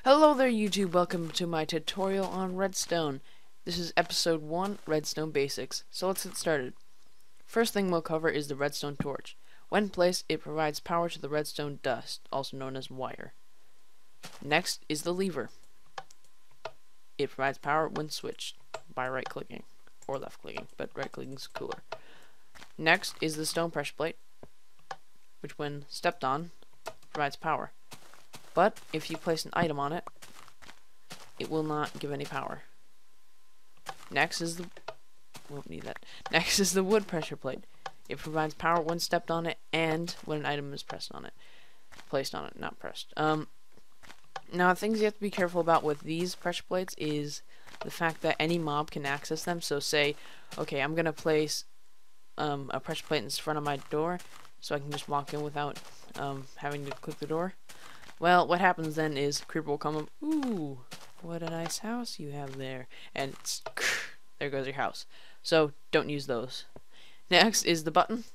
Hello there YouTube, welcome to my tutorial on Redstone. This is episode 1, Redstone Basics. So let's get started. First thing we'll cover is the redstone torch. When placed, it provides power to the redstone dust, also known as wire. Next is the lever. It provides power when switched by right clicking, or left clicking, but right clicking is cooler. Next is the stone pressure plate, which when stepped on, provides power. But if you place an item on it, it will not give any power. Next is the Next is the wood pressure plate. It provides power when stepped on it and when an item is placed on it, not pressed. Now things you have to be careful about with these pressure plates is the fact that any mob can access them. So say, okay, I'm gonna place a pressure plate in front of my door, so I can just walk in without having to click the door. Well, what happens then is creeper will come up. Ooh, what a nice house you have there, and there goes your house. So don't use those. Next is the button,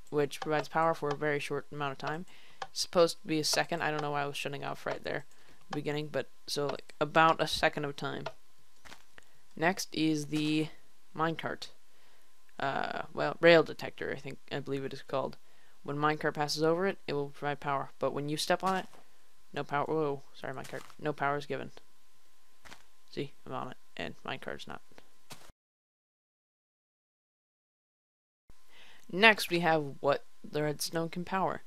which provides power for a very short amount of time. It's supposed to be a second. I don't know why I was shutting off right there at the beginning, but so like about a second of time. Next is the minecart. Well, rail detector, I believe it is called. When minecart passes over it, it will provide power, but when you step on it, no power. Whoa, sorry, minecart. No power is given. See, I'm on it, and minecart's not. Next, we have what the redstone can power.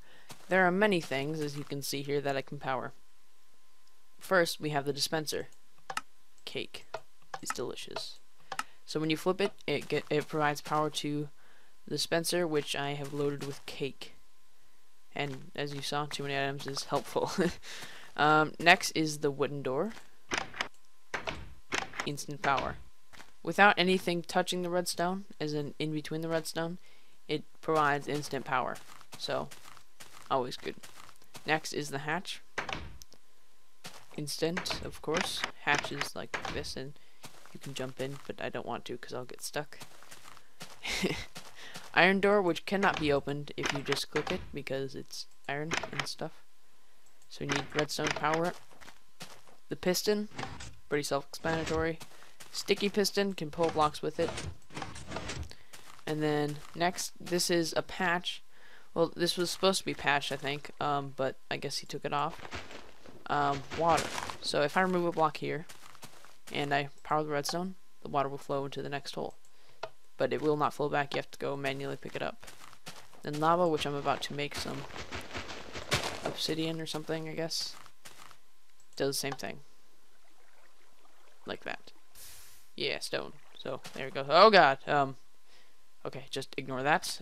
There are many things, as you can see here, that it can power. First, we have the dispenser. Cake. It's delicious. So when you flip it, it provides power to the dispenser, which I have loaded with cake. And as you saw, too many items is helpful. Next is the wooden door. Instant power. Without anything touching the redstone, as in between the redstone, it provides instant power. So, always good. Next is the hatch. Instant, of course. Hatch is like this, and you can jump in, but I don't want to because I'll get stuck. Iron door, which cannot be opened if you just click it because it's iron and stuff. So you need redstone power. The piston, pretty self-explanatory. Sticky piston, can pull blocks with it. And then next, this is a patch. Well, this was supposed to be patched, I think, but I guess he took it off. Water. So if I remove a block here and I power the redstone, the water will flow into the next hole. But it will not flow back, you have to go manually pick it up. Then lava, which I'm about to make some obsidian or something, I guess, does the same thing. Like that. Yeah, stone. So, there we go. Oh god, okay, just ignore that.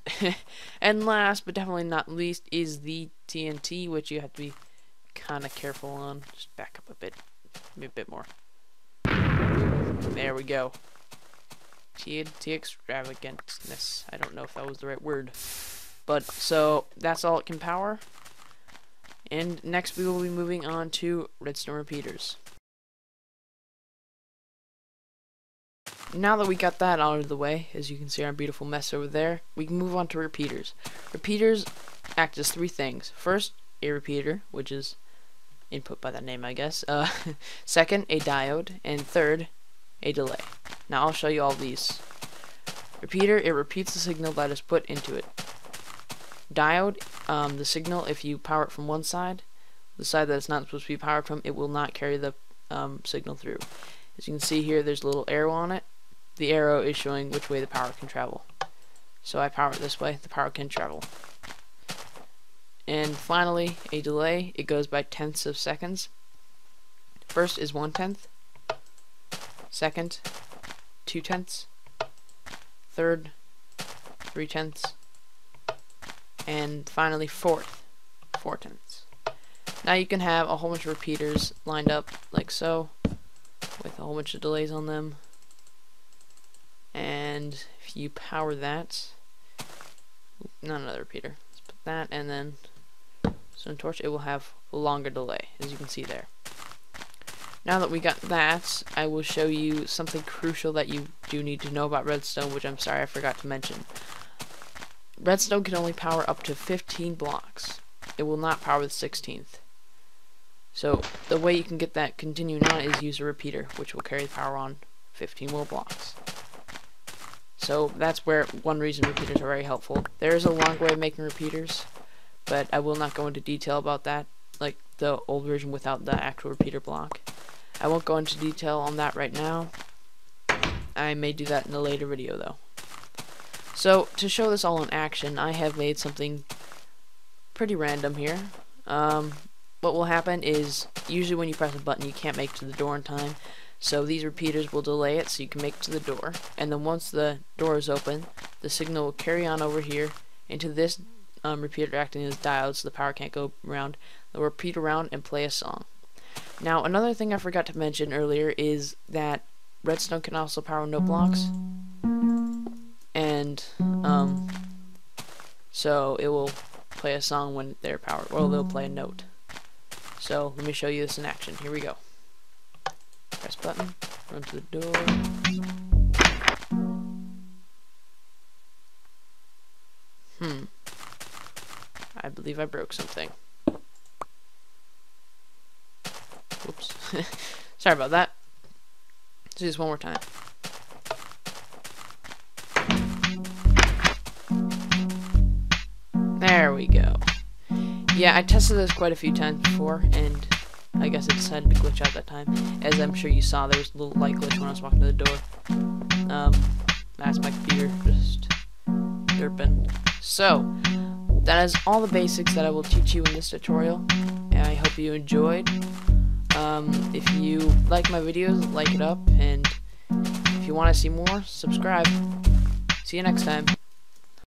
And last, but definitely not least, is the TNT, which you have to be kind of careful on. Just back up a bit, maybe a bit more. There we go. TNT extravagantness. I don't know if that was the right word. But, so, that's all it can power. And next we will be moving on to redstone repeaters. Now that we got that out of the way, as you can see our beautiful mess over there, we can move on to repeaters. Repeaters act as three things. First, a repeater, which is input by that name, I guess. Second, a diode. And third, a delay. Now I'll show you all these. Repeater, it repeats the signal that is put into it. Diode, the signal, if you power it from one side, the side that it's not supposed to be powered from, it will not carry the signal through. As you can see here, there's a little arrow on it. The arrow is showing which way the power can travel. So I power it this way, the power can travel. And finally, a delay, it goes by tenths of seconds. First is 1/10. Second, 2/10. Third, 3/10. And finally, fourth, 4/10. Now you can have a whole bunch of repeaters lined up like so, with a whole bunch of delays on them. And if you power that, not another repeater, let's put that, and then stone torch, it will have a longer delay, as you can see there. Now that we got that, I will show you something crucial that you do need to know about redstone, which I'm sorry I forgot to mention. Redstone can only power up to 15 blocks. It will not power the 16th. So the way you can get that continuing on is use a repeater, which will carry the power on 15 more blocks. So that's where one reason repeaters are very helpful. There is a long way of making repeaters, but I will not go into detail about that, like the old version without the actual repeater block. I won't go into detail on that right now. I may do that in a later video though. So to show this all in action, I have made something pretty random here. What will happen is, usually when you press a button you can't make it to the door in time, so these repeaters will delay it so you can make it to the door, and then once the door is open, the signal will carry on over here into this repeater acting as diode so the power can't go around. They'll repeat around and play a song. Now another thing I forgot to mention earlier is that Redstone can also power note blocks, and so it will play a song when they're powered, or they'll play a note. So let me show you this in action. Here we go. Press button, run to the door. I believe I broke something. Whoops. Sorry about that. Let's do this one more time. There we go. Yeah, I tested this quite a few times before, and I guess it decided to glitch out that time. As I'm sure you saw, there was a little light glitch when I was walking to the door. That's my computer just derping. So, that is all the basics that I will teach you in this tutorial. I hope you enjoyed. If you like my videos, like it up, and if you want to see more, subscribe. See you next time.